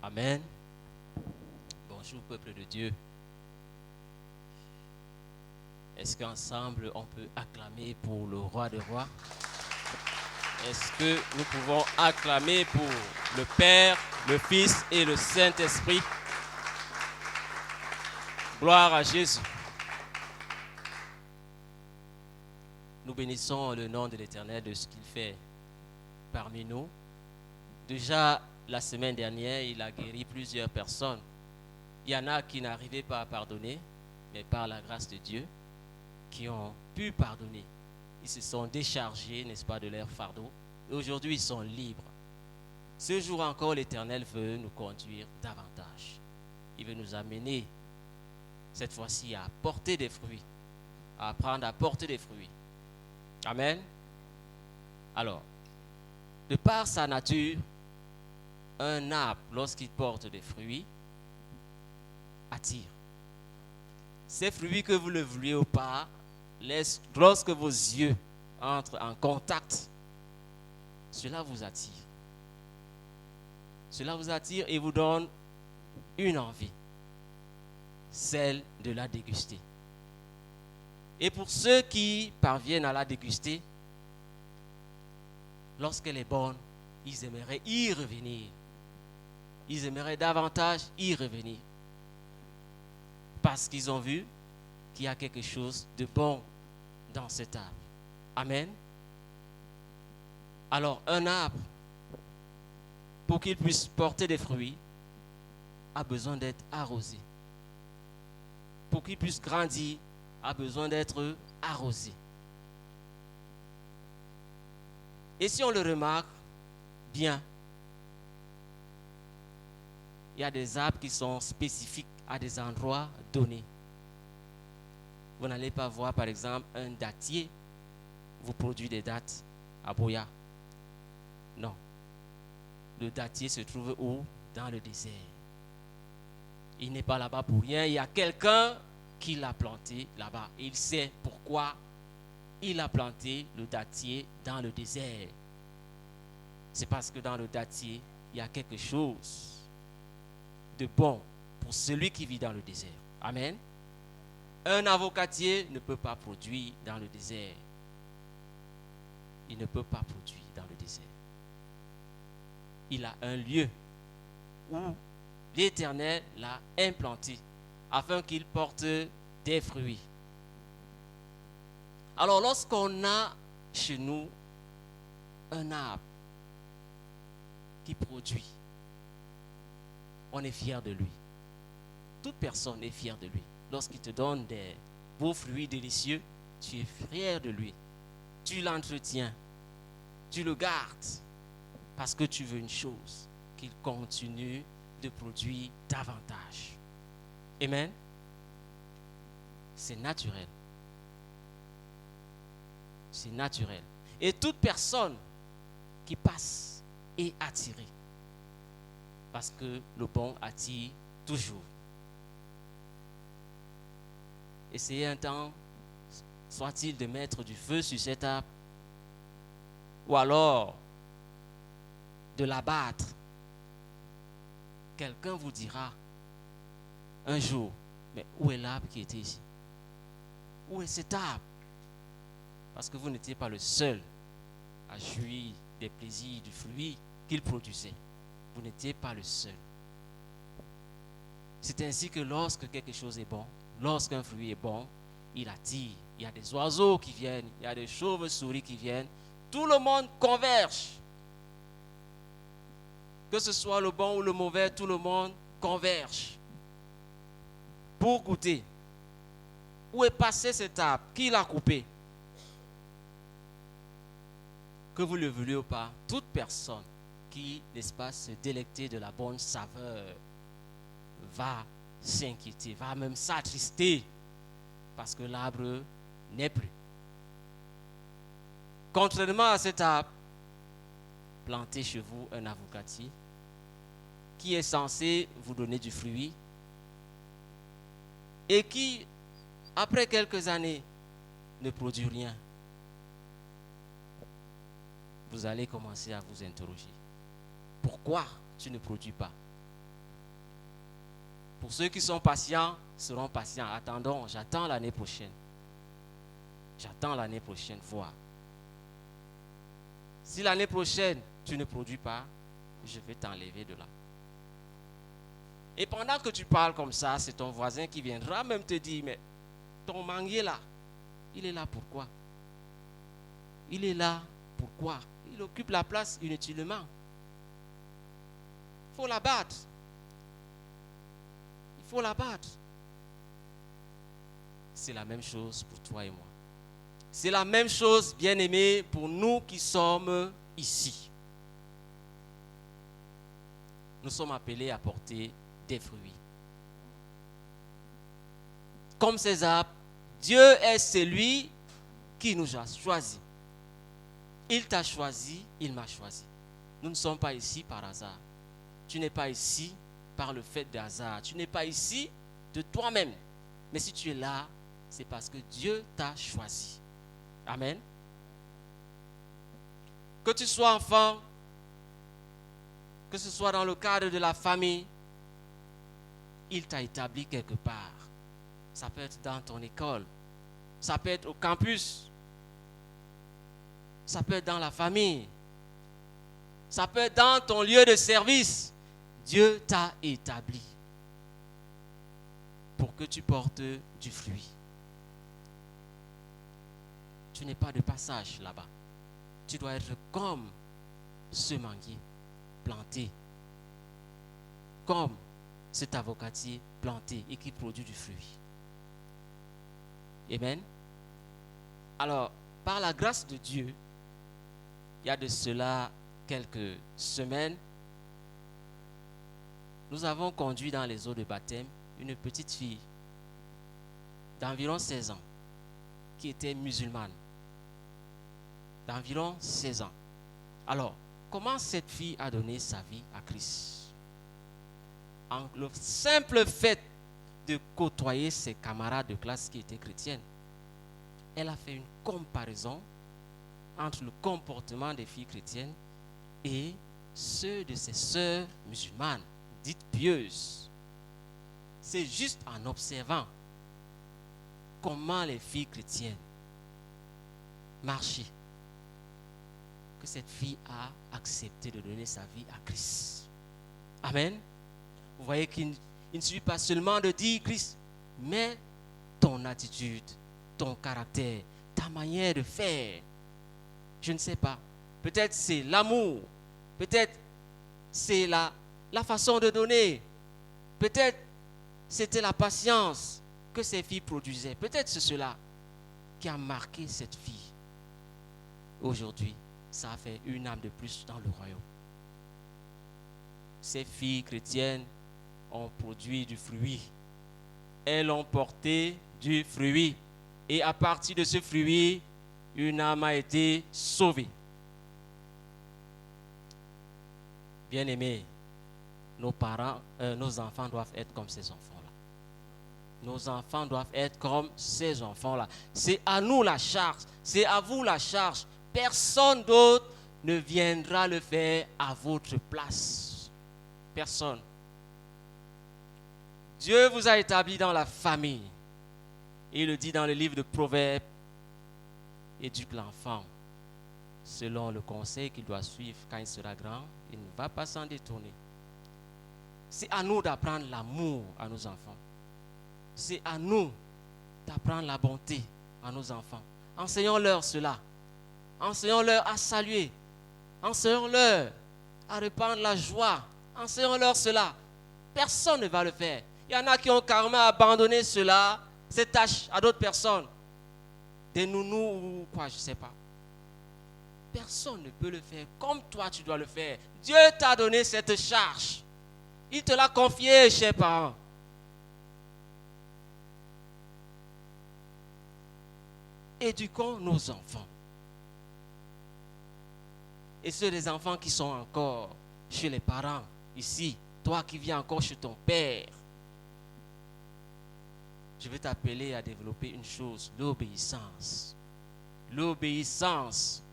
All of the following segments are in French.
Amen. Bonjour peuple de Dieu. Est-ce qu'ensemble on peut acclamer pour le roi des rois? Est-ce que nous pouvons acclamer pour le Père, le Fils et le Saint-Esprit? Gloire à Jésus. Nous bénissons le nom de l'Éternel de ce qu'il fait parmi nous. Déjà, la semaine dernière, il a guéri plusieurs personnes. Il y en a qui n'arrivaient pas à pardonner, mais par la grâce de Dieu, qui ont pu pardonner. Ils se sont déchargés, n'est-ce pas, de leur fardeau. Et aujourd'hui, ils sont libres. Ce jour encore, l'Éternel veut nous conduire davantage. Il veut nous amener, cette fois-ci, à porter des fruits, à apprendre à porter des fruits. Amen. Alors, de par sa nature, un arbre, lorsqu'il porte des fruits, attire. Ces fruits, que vous le vouliez ou pas, lorsque vos yeux entrent en contact, cela vous attire. Cela vous attire et vous donne une envie, celle de la déguster. Et pour ceux qui parviennent à la déguster, lorsqu'elle est bonne, ils aimeraient y revenir. Ils aimeraient davantage y revenir. Parce qu'ils ont vu qu'il y a quelque chose de bon dans cet arbre. Amen. Alors, un arbre, pour qu'il puisse porter des fruits, a besoin d'être arrosé. Pour qu'il puisse grandir, a besoin d'être arrosé. Et si on le remarque bien, il y a des arbres qui sont spécifiques à des endroits donnés. Vous n'allez pas voir, par exemple, un dattier vous produit des dattes à Boya. Non. Le dattier se trouve où? Dans le désert. Il n'est pas là-bas pour rien. Il y a quelqu'un qui l'a planté là-bas. Il sait pourquoi il a planté le dattier dans le désert. C'est parce que dans le dattier, il y a quelque chose de bon pour celui qui vit dans le désert. Amen. Un avocatier ne peut pas produire dans le désert. Il ne peut pas produire dans le désert. Il a un lieu où l'Éternel l'a implanté afin qu'il porte des fruits. Alors lorsqu'on a chez nous un arbre qui produit, on est fier de lui. Toute personne est fière de lui. Lorsqu'il te donne des beaux fruits délicieux, tu es fier de lui. Tu l'entretiens, tu le gardes parce que tu veux une chose, qu'il continue de produire davantage. Amen. C'est naturel. C'est naturel. Et toute personne qui passe est attirée. Parce que le bon attire toujours. Essayez un temps, soit-il de mettre du feu sur cet arbre, ou alors de l'abattre. Quelqu'un vous dira un jour, mais où est l'arbre qui était ici? Où est cet arbre? Parce que vous n'étiez pas le seul à jouir des plaisirs du fruit qu'il produisait. Vous n'étiez pas le seul. C'est ainsi que lorsque quelque chose est bon, lorsqu'un fruit est bon, il attire. Il y a des oiseaux qui viennent, il y a des chauves-souris qui viennent. Tout le monde converge. Que ce soit le bon ou le mauvais, tout le monde converge pour goûter. Où est passé cet arbre? Qui l'a coupé? Que vous le vouliez ou pas, toute personne qui, n'est-ce pas, se délecter de la bonne saveur va s'inquiéter, va même s'attrister parce que l'arbre n'est plus. Contrairement à cet arbre, plantez chez vous un avocatier qui est censé vous donner du fruit et qui, après quelques années, ne produit rien. Vous allez commencer à vous interroger. Pourquoi tu ne produis pas? Pour ceux qui sont patients, seront patients. Attendons, j'attends l'année prochaine. J'attends l'année prochaine, voir. Si l'année prochaine, tu ne produis pas, je vais t'enlever de là. Et pendant que tu parles comme ça, c'est ton voisin qui viendra même te dire, mais ton manguier là, il est là pourquoi? Il est là pourquoi? Il occupe la place inutilement. Il faut l'abattre. Il faut l'abattre. C'est la même chose pour toi et moi. C'est la même chose, bien-aimés, pour nous qui sommes ici. Nous sommes appelés à porter des fruits. Comme ces arbres, Dieu est celui qui nous a choisis. Il t'a choisi, il m'a choisi. Nous ne sommes pas ici par hasard. Tu n'es pas ici par le fait de hasard. Tu n'es pas ici de toi-même. Mais si tu es là, c'est parce que Dieu t'a choisi. Amen. Que tu sois enfant, que ce soit dans le cadre de la famille, il t'a établi quelque part. Ça peut être dans ton école, ça peut être au campus, ça peut être dans la famille, ça peut être dans ton lieu de service. Dieu t'a établi pour que tu portes du fruit. Tu n'es pas de passage là-bas. Tu dois être comme ce manguier planté, comme cet avocatier planté et qui produit du fruit. Amen. Alors, par la grâce de Dieu, il y a de cela quelques semaines, nous avons conduit dans les eaux de baptême une petite fille d'environ 16 ans qui était musulmane. D'environ 16 ans. Alors, comment cette fille a donné sa vie à Christ? En le simple fait de côtoyer ses camarades de classe qui étaient chrétiennes, elle a fait une comparaison entre le comportement des filles chrétiennes et ceux de ses sœurs musulmanes, dites pieuses. C'est juste en observant comment les filles chrétiennes marchaient que cette fille a accepté de donner sa vie à Christ. Amen. Vous voyez qu'il ne suffit pas seulement de dire Christ, mais ton attitude, ton caractère, ta manière de faire. Je ne sais pas. Peut-être c'est l'amour. Peut-être c'est la façon de donner. Peut-être c'était la patience que ces filles produisaient. Peut-être c'est cela qui a marqué cette fille. Aujourd'hui, ça a fait une âme de plus dans le royaume. Ces filles chrétiennes ont produit du fruit. Elles ont porté du fruit. Et à partir de ce fruit, une âme a été sauvée. Bien-aimés, nos enfants doivent être comme ces enfants-là. Nos enfants doivent être comme ces enfants-là. C'est à nous la charge. C'est à vous la charge. Personne d'autre ne viendra le faire à votre place. Personne. Dieu vous a établi dans la famille. Il le dit dans le livre de Proverbes. Éduque l'enfant selon le conseil qu'il doit suivre quand il sera grand. Il ne va pas s'en détourner. C'est à nous d'apprendre l'amour à nos enfants. C'est à nous d'apprendre la bonté à nos enfants. Enseignons-leur cela. Enseignons-leur à saluer. Enseignons-leur à répandre la joie. Enseignons-leur cela. Personne ne va le faire. Il y en a qui ont carrément abandonné cela, ces tâches à d'autres personnes. Des nounous ou quoi, je ne sais pas. Personne ne peut le faire comme toi tu dois le faire. Dieu t'a donné cette charge. Il te l'a confiée, chers parents. Éduquons nos enfants. Et ceux des enfants qui sont encore chez les parents, ici, toi qui viens encore chez ton père, je vais t'appeler à développer une chose, l'obéissance. L'obéissance.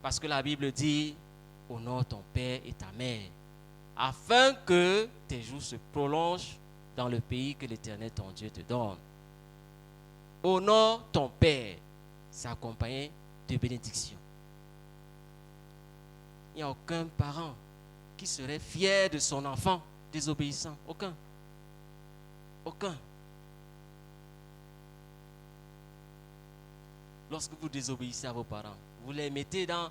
Parce que la Bible dit, honore ton père et ta mère, afin que tes jours se prolongent dans le pays que l'Éternel ton Dieu te donne. Honore ton père, c'est accompagné de bénédictions. Il n'y a aucun parent qui serait fier de son enfant désobéissant. Aucun. Aucun. Lorsque vous désobéissez à vos parents, vous les mettez dans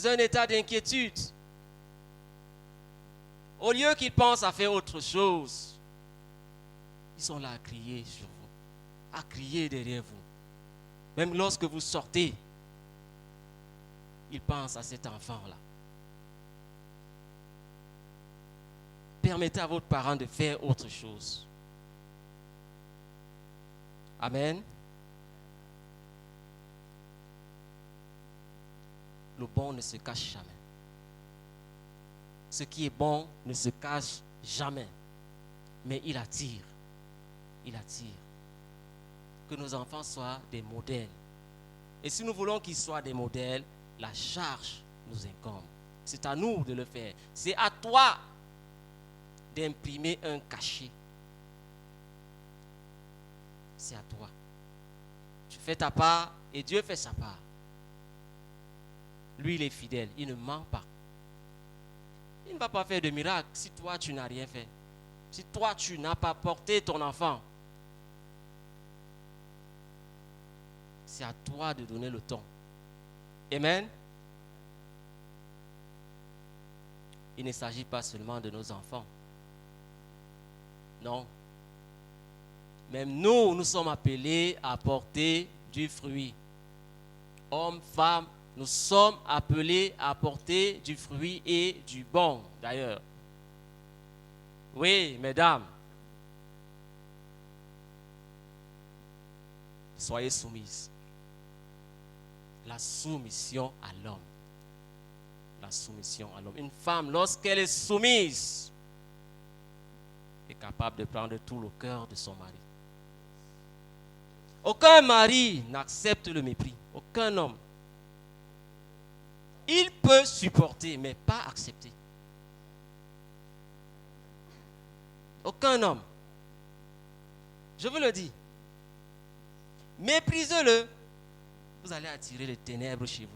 un état d'inquiétude. Au lieu qu'ils pensent à faire autre chose, ils sont là à crier sur vous, à crier derrière vous. Même lorsque vous sortez, ils pensent à cet enfant-là. Permettez à votre parent de faire autre chose. Amen. Le bon ne se cache jamais. Ce qui est bon ne se cache jamais. Mais il attire. Il attire. Que nos enfants soient des modèles. Et si nous voulons qu'ils soient des modèles, la charge nous incombe. C'est à nous de le faire. C'est à toi d'imprimer un cachet. C'est à toi. Tu fais ta part et Dieu fait sa part. Lui, il est fidèle. Il ne ment pas. Il ne va pas faire de miracle si toi, tu n'as rien fait. Si toi, tu n'as pas porté ton enfant. C'est à toi de donner le ton. Amen. Il ne s'agit pas seulement de nos enfants. Non. Même nous, nous sommes appelés à porter du fruit. Hommes, femmes, nous sommes appelés à porter du fruit et du bon, d'ailleurs. Oui, mesdames. Soyez soumises. La soumission à l'homme. La soumission à l'homme. Une femme, lorsqu'elle est soumise, est capable de prendre tout le cœur de son mari. Aucun mari n'accepte le mépris. Aucun homme. Il peut supporter, mais pas accepter. Aucun homme. Je vous le dis. Méprisez-le. Vous allez attirer les ténèbres chez vous.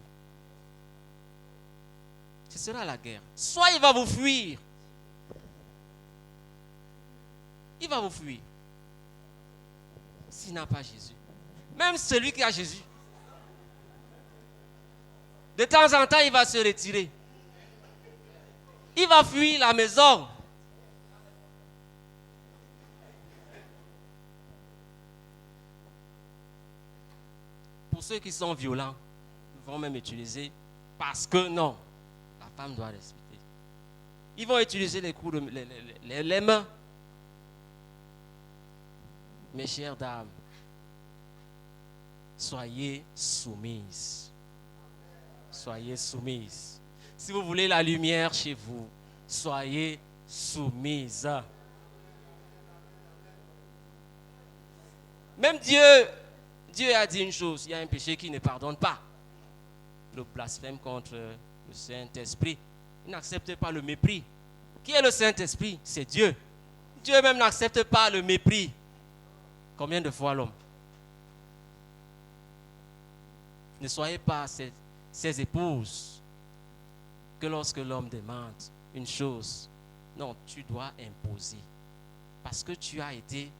Ce sera la guerre. Soit il va vous fuir. Il va vous fuir. S'il n'a pas Jésus. Même celui qui a Jésus. De temps en temps, il va se retirer. Il va fuir la maison. Pour ceux qui sont violents, ils vont même utiliser parce que non, la femme doit respecter. Ils vont utiliser les coups de les mains. Mes chères dames, soyez soumises. Soyez soumises. Si vous voulez la lumière chez vous, soyez soumises. Même Dieu a dit une chose, il y a un péché qui ne pardonne pas. Le blasphème contre le Saint-Esprit. Il n'accepte pas le mépris. Qui est le Saint-Esprit? C'est Dieu. Dieu même n'accepte pas le mépris. Combien de fois l'homme? Ne soyez pas ces épouses que lorsque l'homme demande une chose, non, tu dois imposer. Parce que tu as été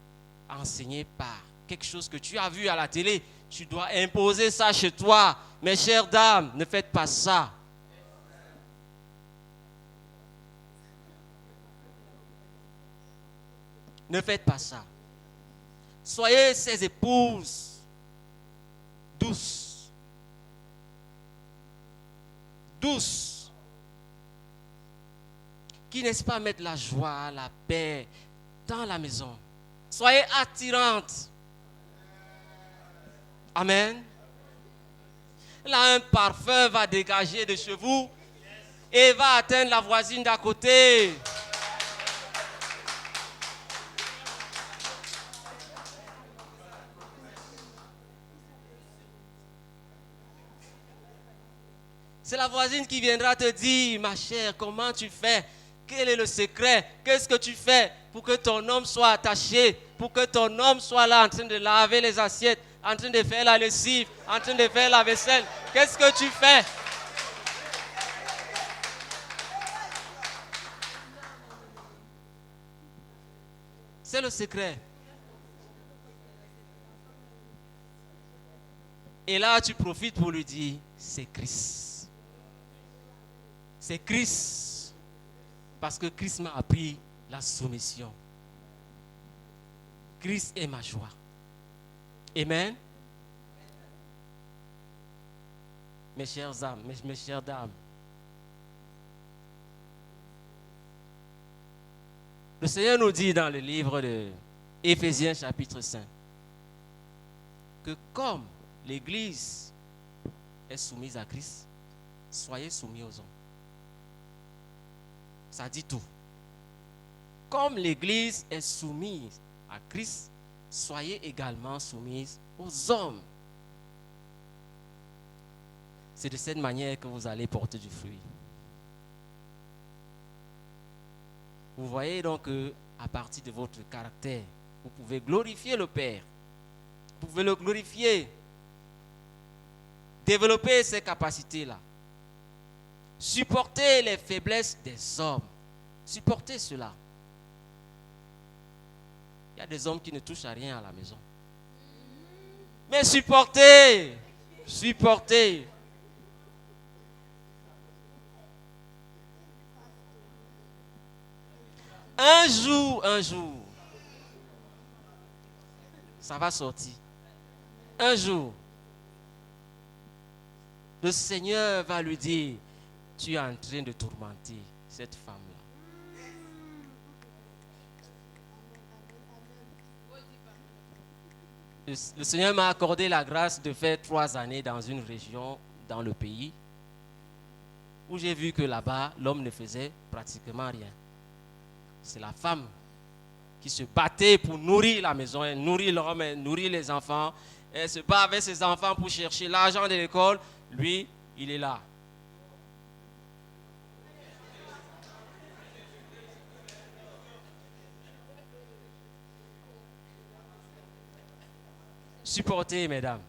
enseigné par quelque chose que tu as vu à la télé, tu dois imposer ça chez toi. Mes chères dames, ne faites pas ça. Ne faites pas ça. Soyez ces épouses douces. Douces. Qui, n'est-ce pas, mettent la joie, la paix dans la maison. Soyez attirantes. Amen. Là, un parfum va dégager de chez vous et va atteindre la voisine d'à côté. C'est la voisine qui viendra te dire, ma chère, comment tu fais? Quel est le secret? Qu'est-ce que tu fais? pour que ton homme soit attaché, pour que ton homme soit là en train de laver les assiettes, en train de faire la lessive, en train de faire la vaisselle. Qu'est-ce que tu fais? C'est le secret. Et là, tu profites pour lui dire, c'est Christ. C'est Christ. Parce que Christ m'a appris la soumission. Christ est ma joie. Amen. Mes chères âmes, mes chères dames. Le Seigneur nous dit dans le livre de Éphésiens chapitre 5 que comme l'Église est soumise à Christ, soyez soumis aux hommes. Ça dit tout. Comme l'Église est soumise à Christ, soyez également soumise aux hommes. C'est de cette manière que vous allez porter du fruit. Vous voyez donc qu'à partir de votre caractère, vous pouvez glorifier le Père. Vous pouvez le glorifier. Développer ces capacités-là. Supporter les faiblesses des hommes. Supporter cela. Il y a des hommes qui ne touchent à rien à la maison. Mais supporter. Supporter. Un jour, ça va sortir. Un jour, le Seigneur va lui dire, tu es en train de tourmenter cette femme-là. Le Seigneur m'a accordé la grâce de faire 3 années dans une région, dans le pays, où j'ai vu que là-bas, l'homme ne faisait pratiquement rien. C'est la femme qui se battait pour nourrir la maison. Elle nourrit l'homme, elle nourrit les enfants. Elle se bat avec ses enfants pour chercher l'argent de l'école. Lui, il est là. Supportez, mesdames.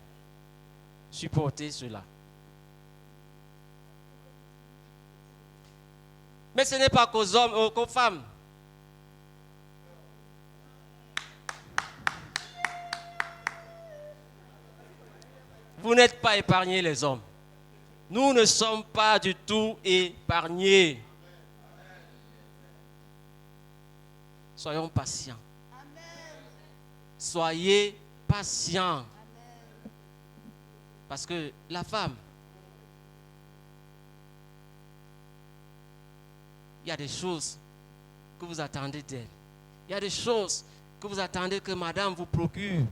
Supportez cela. Mais ce n'est pas qu'aux hommes, qu'aux femmes. Vous n'êtes pas épargnés, les hommes. Nous ne sommes pas du tout épargnés. Soyons patients. Soyez patients. Parce que la femme, il y a des choses que vous attendez d'elle. Il y a des choses que vous attendez que madame vous procure,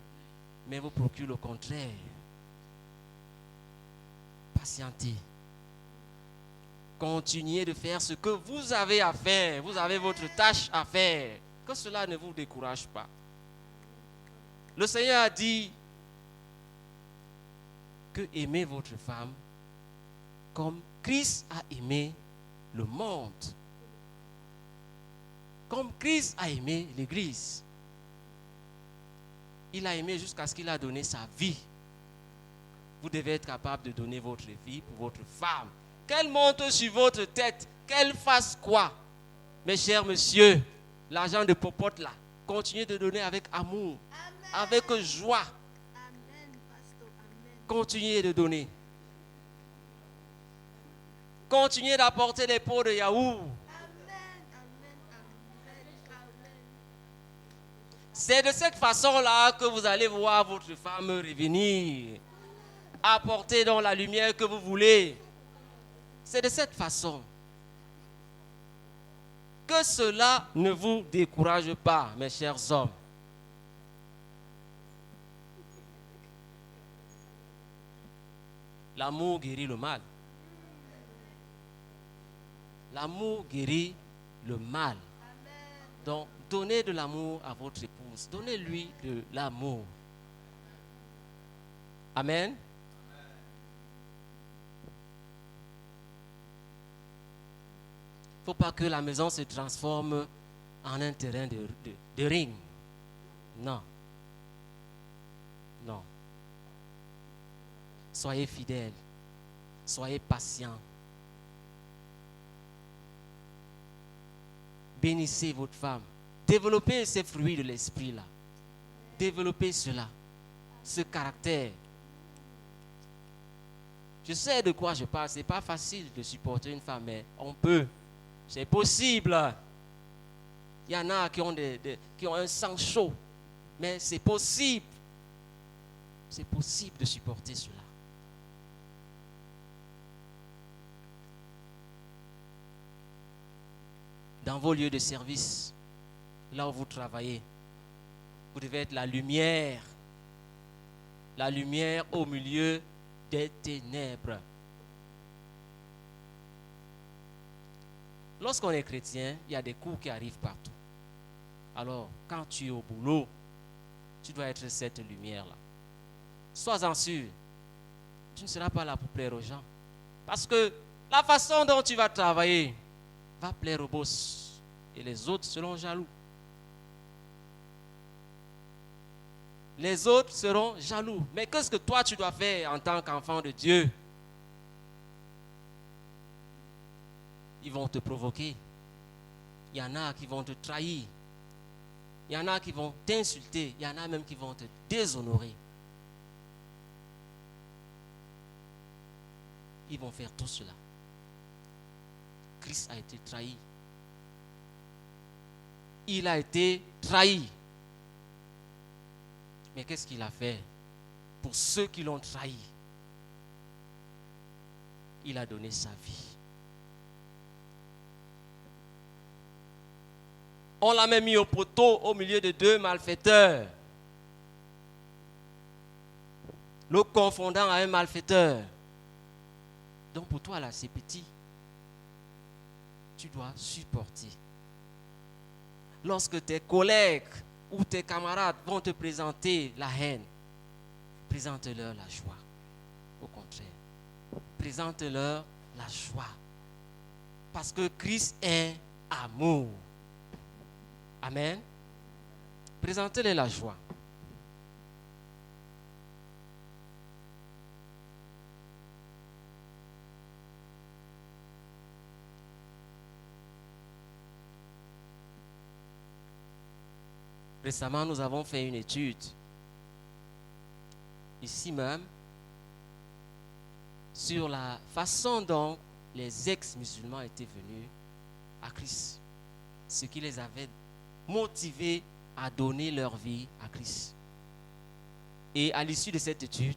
mais vous procure le contraire. Patientez. Continuez de faire ce que vous avez à faire. Vous avez votre tâche à faire. Que cela ne vous décourage pas. Le Seigneur a dit que aimez votre femme comme Christ a aimé le monde. Comme Christ a aimé l'Église. Il a aimé jusqu'à ce qu'il a donné sa vie. Vous devez être capable de donner votre vie pour votre femme. Qu'elle monte sur votre tête, qu'elle fasse quoi? Mes chers messieurs, l'argent de popote là, continuez de donner avec amour, avec joie. Continuez de donner. Continuez d'apporter les pots de yaourt. C'est de cette façon-là que vous allez voir votre femme revenir. Apporter dans la lumière que vous voulez. C'est de cette façon. Que cela ne vous décourage pas, mes chers hommes. L'amour guérit le mal. L'amour guérit le mal. Donc, donnez de l'amour à votre épouse. Donnez-lui de l'amour. Amen. Il ne faut pas que la maison se transforme en un terrain de ring. Non. Non. Soyez fidèles. Soyez patients. Bénissez votre femme. Développez ces fruits de l'esprit-là. Développez cela. Ce caractère. Je sais de quoi je parle. Ce n'est pas facile de supporter une femme, mais on peut. C'est possible. Il y en a qui ont un sang chaud. Mais c'est possible. C'est possible de supporter cela. Dans vos lieux de service, là où vous travaillez, vous devez être la lumière au milieu des ténèbres. Lorsqu'on est chrétien, il y a des coups qui arrivent partout. Alors, quand tu es au boulot, tu dois être cette lumière-là. Sois-en sûr, tu ne seras pas là pour plaire aux gens. Parce que la façon dont tu vas travailler va plaire au boss. Et les autres seront jaloux. Les autres seront jaloux. Mais qu'est-ce que toi tu dois faire en tant qu'enfant de Dieu? Ils vont te provoquer. Il y en a qui vont te trahir. Il y en a qui vont t'insulter. Il y en a même qui vont te déshonorer. Ils vont faire tout cela. Christ a été trahi. Il a été trahi. Mais qu'est-ce qu'il a fait pour ceux qui l'ont trahi? Il a donné sa vie. On l'a même mis au poteau au milieu de deux malfaiteurs. Le confondant à un malfaiteur. Donc pour toi là, c'est petit. Tu dois supporter. Lorsque tes collègues ou tes camarades vont te présenter la haine, présente-leur la joie. Au contraire, présente-leur la joie. Parce que Christ est amour. Amen. Présentez-leur la joie. Récemment, nous avons fait une étude, ici même, sur la façon dont les ex-musulmans étaient venus à Christ. Ce qui les avait motivés à donner leur vie à Christ. Et à l'issue de cette étude,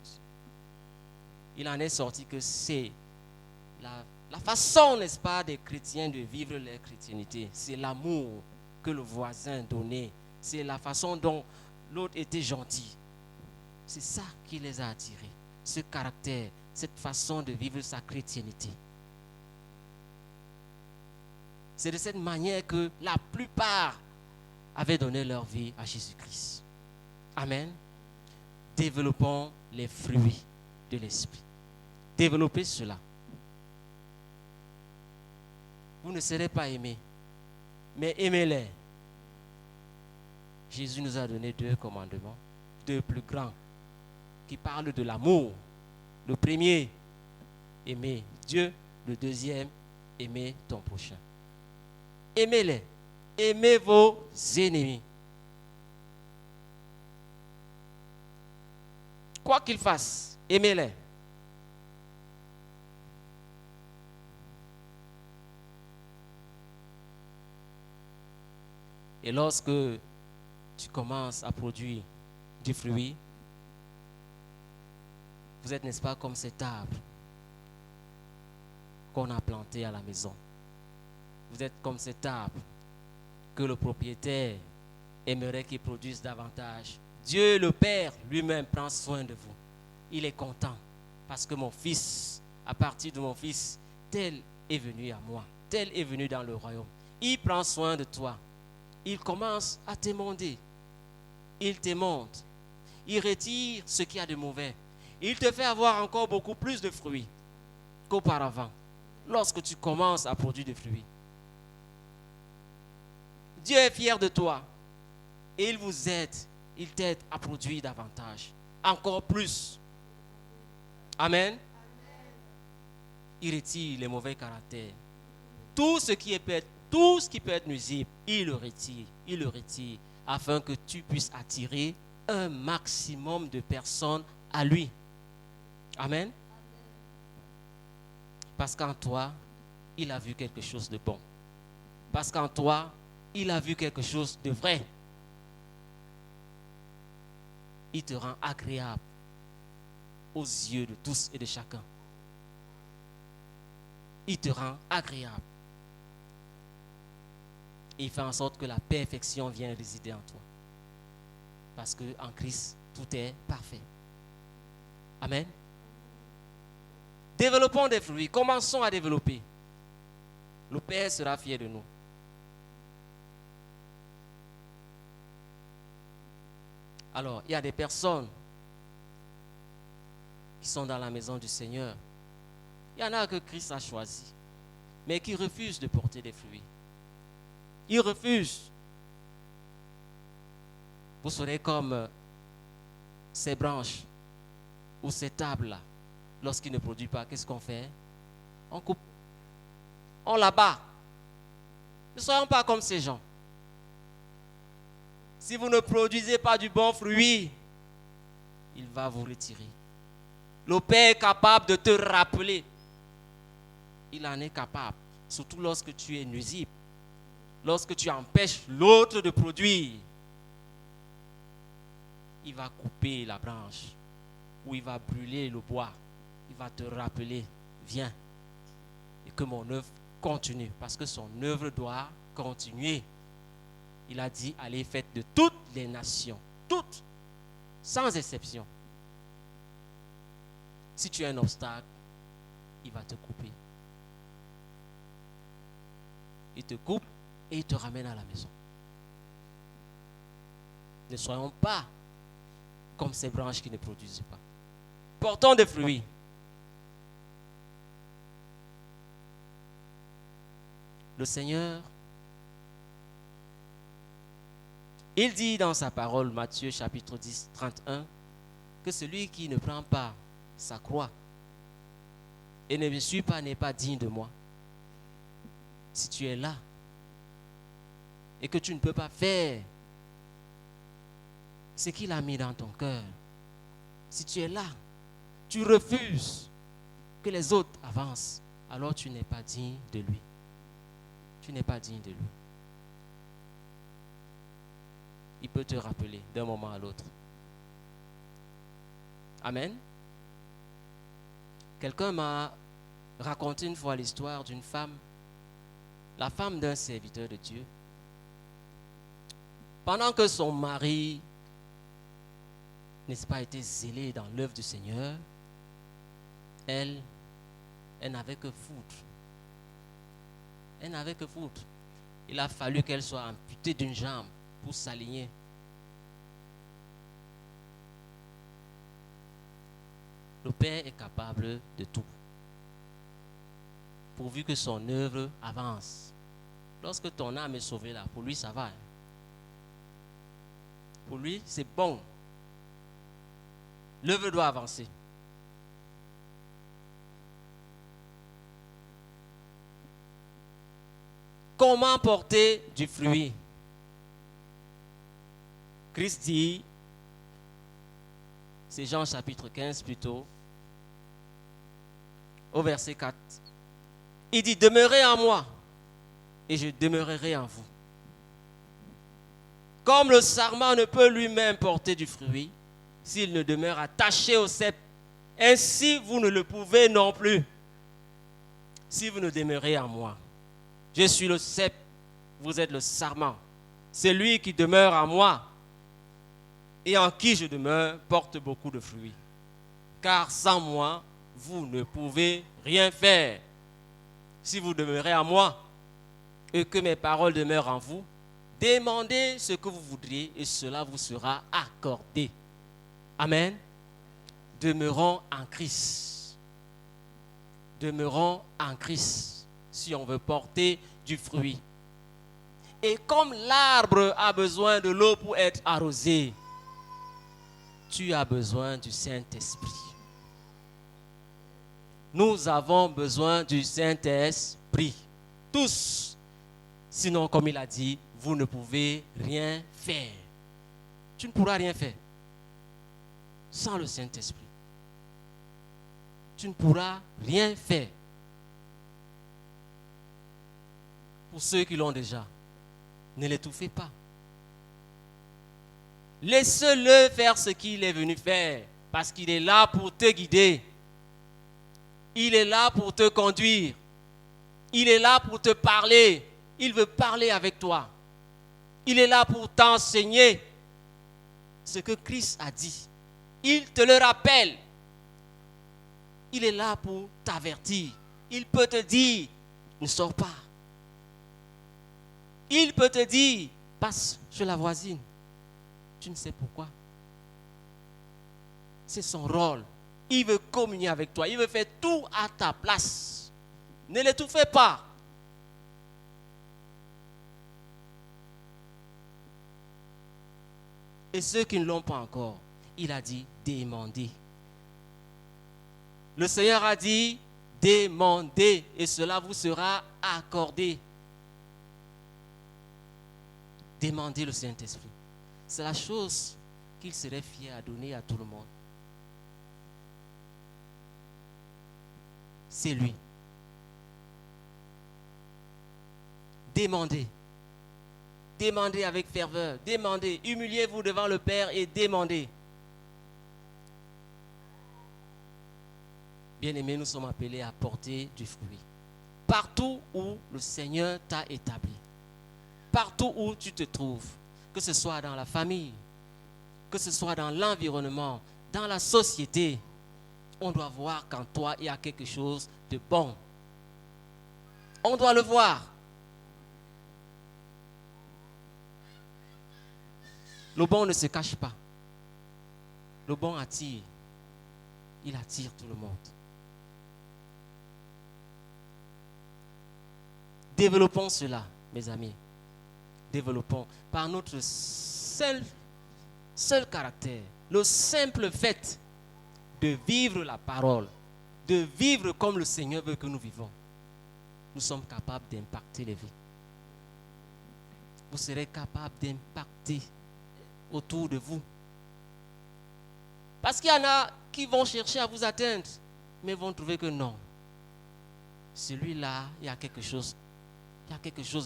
il en est sorti que c'est la façon, n'est-ce pas, des chrétiens de vivre leur chrétienté. C'est l'amour que le voisin donnait. C'est la façon dont l'autre était gentil. C'est ça qui les a attirés. Ce caractère, cette façon de vivre sa chrétienté. C'est de cette manière que la plupart avaient donné leur vie à Jésus-Christ. Amen. Développons les fruits de l'esprit. Développez cela. Vous ne serez pas aimés, mais aimez-les. Jésus nous a donné 2 commandements, 2 plus grands, qui parlent de l'amour. Le premier, aimer Dieu. Le deuxième, aimer ton prochain. Aimez-les. Aimez vos ennemis. Quoi qu'ils fassent, aimez-les. Et lorsque tu commences à produire du fruit, vous êtes, n'est-ce pas, comme cet arbre qu'on a planté à la maison. Vous êtes comme cet arbre que le propriétaire aimerait qu'il produise davantage. Dieu le Père lui-même prend soin de vous. Il est content parce que mon fils, à partir de mon fils, tel est venu à moi, tel est venu dans le royaume. Il prend soin de toi. Il commence à t'émonder. Il t'émonte. Il retire ce qu'il y a de mauvais. Il te fait avoir encore beaucoup plus de fruits qu'auparavant, lorsque tu commences à produire des fruits. Dieu est fier de toi. Et il vous aide. Il t'aide à produire davantage. Encore plus. Amen. Il retire les mauvais caractères. Tout ce qui peut être nuisible, il le retire. Il le retire. Afin que tu puisses attirer un maximum de personnes à lui. Amen. Parce qu'en toi, il a vu quelque chose de bon. Parce qu'en toi, il a vu quelque chose de vrai. Il te rend agréable aux yeux de tous et de chacun. Il te rend agréable. Et il fait en sorte que la perfection vienne résider en toi. Parce qu'en Christ, tout est parfait. Amen. Développons des fruits. Commençons à développer. Le Père sera fier de nous. Alors, il y a des personnes qui sont dans la maison du Seigneur. Il y en a que Christ a choisi, mais qui refusent de porter des fruits. Ils refusent. Vous serez comme ces branches ou ces tables-là. Lorsqu'ils ne produisent pas, qu'est-ce qu'on fait? On coupe. On l'abat. Ne soyons pas comme ces gens. Si vous ne produisez pas du bon fruit, il va vous retirer. Le Père est capable de te rappeler. Il en est capable. Surtout lorsque tu es nuisible. Lorsque tu empêches l'autre de produire. Il va couper la branche. Ou il va brûler le bois. Il va te rappeler. Viens. Et que mon œuvre continue. Parce que son œuvre doit continuer. Il a dit, allez, faites de toutes les nations. Toutes. Sans exception. Si tu as un obstacle, il va te couper. Il te coupe et il te ramène à la maison. Ne soyons pas comme ces branches qui ne produisent pas. Portons des fruits. Le Seigneur, il dit dans sa parole, Matthieu chapitre 10, 31, que celui qui ne prend pas sa croix et ne me suit pas n'est pas digne de moi. Si tu es là et que tu ne peux pas faire ce qu'il a mis dans ton cœur, si tu es là, tu refuses que les autres avancent, alors tu n'es pas digne de lui. Tu n'es pas digne de lui. Il peut te rappeler d'un moment à l'autre. Amen. Quelqu'un m'a raconté une fois l'histoire d'une femme, la femme d'un serviteur de Dieu. Pendant que son mari n'est-ce pas été zélé dans l'œuvre du Seigneur, elle n'avait que foutre. Elle n'avait que foutre. Il a fallu qu'elle soit amputée d'une jambe pour s'aligner. Le Père est capable de tout. Pourvu que son œuvre avance. Lorsque ton âme est sauvée là, pour lui ça va. Pour lui c'est bon. L'œuvre doit avancer. Comment porter du fruit? Christ dit, c'est Jean chapitre 15 plutôt, au verset 4. Il dit, demeurez en moi et je demeurerai en vous. Comme le sarment ne peut lui-même porter du fruit s'il ne demeure attaché au cep, ainsi vous ne le pouvez non plus si vous ne demeurez en moi. Je suis le cep, vous êtes le sarment. Celui qui demeure en moi et en qui je demeure porte beaucoup de fruits. Car sans moi, vous ne pouvez rien faire. Si vous demeurez en moi et que mes paroles demeurent en vous, demandez ce que vous voudriez et cela vous sera accordé. Amen. Demeurons en Christ. Demeurons en Christ si on veut porter du fruit. Et comme l'arbre a besoin de l'eau pour être arrosé, tu as besoin du Saint-Esprit. Nous avons besoin du Saint-Esprit. Tous. Sinon, comme il a dit, vous ne pouvez rien faire. Tu ne pourras rien faire sans le Saint-Esprit. Tu ne pourras rien faire. Pour ceux qui l'ont déjà, ne l'étouffez pas. Laisse-le faire ce qu'il est venu faire, parce qu'il est là pour te guider. Il est là pour te conduire. Il est là pour te parler. Il veut parler avec toi. Il est là pour t'enseigner ce que Christ a dit. Il te le rappelle. Il est là pour t'avertir. Il peut te dire, ne sors pas. Il peut te dire, passe chez la voisine. Tu ne sais pourquoi. C'est son rôle. Il veut communier avec toi. Il veut faire tout à ta place. Ne l'étouffez pas. Et ceux qui ne l'ont pas encore, il a dit, demandez. Le Seigneur a dit, demandez et cela vous sera accordé. Demandez le Saint-Esprit. C'est la chose qu'il serait fier à donner à tout le monde. C'est lui. Demandez. Demandez avec ferveur. Demandez. Humiliez-vous devant le Père et demandez. Bien-aimés, nous sommes appelés à porter du fruit. Partout où le Seigneur t'a établi. Partout où tu te trouves. Que ce soit dans la famille. Que ce soit dans l'environnement. Dans la société. On doit voir qu'en toi, il y a quelque chose de bon. On doit le voir. Le bon ne se cache pas. Le bon attire. Il attire tout le monde. Développons cela, mes amis. Développons par notre seul caractère. Le simple fait de vivre la parole, de vivre comme le Seigneur veut que nous vivons. Nous sommes capables d'impacter les vies. Vous serez capables d'impacter autour de vous. Parce qu'il y en a qui vont chercher à vous atteindre, mais vont trouver que non. Celui-là, il y a quelque chose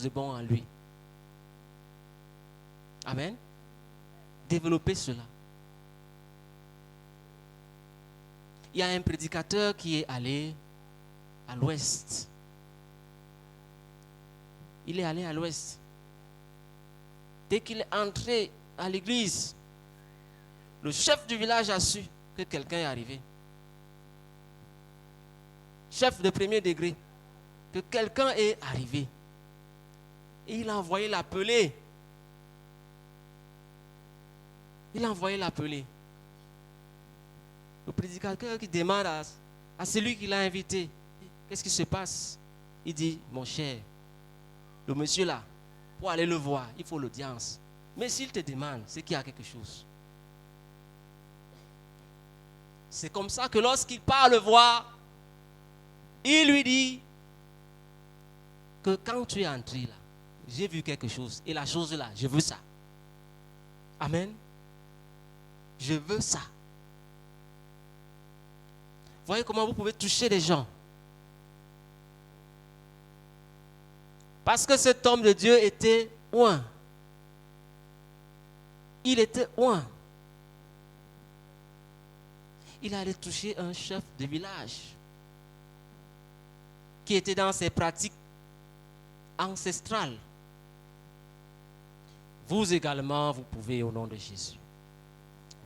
de bon en lui. Amen. Développez cela. Il y a un prédicateur qui est allé à l'ouest. Il est allé à l'ouest. Dès qu'il est entré à l'église, le chef du village a su que quelqu'un est arrivé. Chef de premier degré, que quelqu'un est arrivé. Et il a envoyé l'appeler. Il a envoyé l'appeler. Le prédicateur qui demande à celui qui l'a invité, qu'est-ce qui se passe? Il dit, mon cher, le monsieur là, pour aller le voir, il faut l'audience. Mais s'il te demande, c'est qu'il y a quelque chose. C'est comme ça que lorsqu'il part le voir, il lui dit que quand tu es entré là, j'ai vu quelque chose. Et la chose là, je veux ça. Amen. Je veux ça. Voyez comment vous pouvez toucher les gens. Parce que cet homme de Dieu était oint. Il était oint. Il allait toucher un chef de village qui était dans ses pratiques ancestrales. Vous également, vous pouvez au nom de Jésus.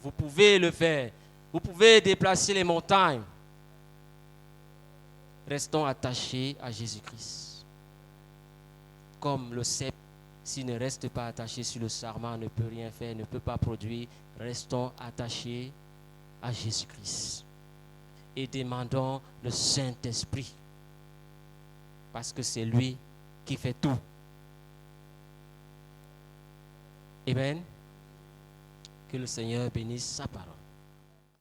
Vous pouvez le faire. Vous pouvez déplacer les montagnes. Restons attachés à Jésus-Christ. Comme le cep, s'il ne reste pas attaché sur le sarment, ne peut rien faire, ne peut pas produire. Restons attachés à Jésus-Christ. Et demandons le Saint-Esprit. Parce que c'est lui qui fait tout. Amen. Que le Seigneur bénisse sa parole.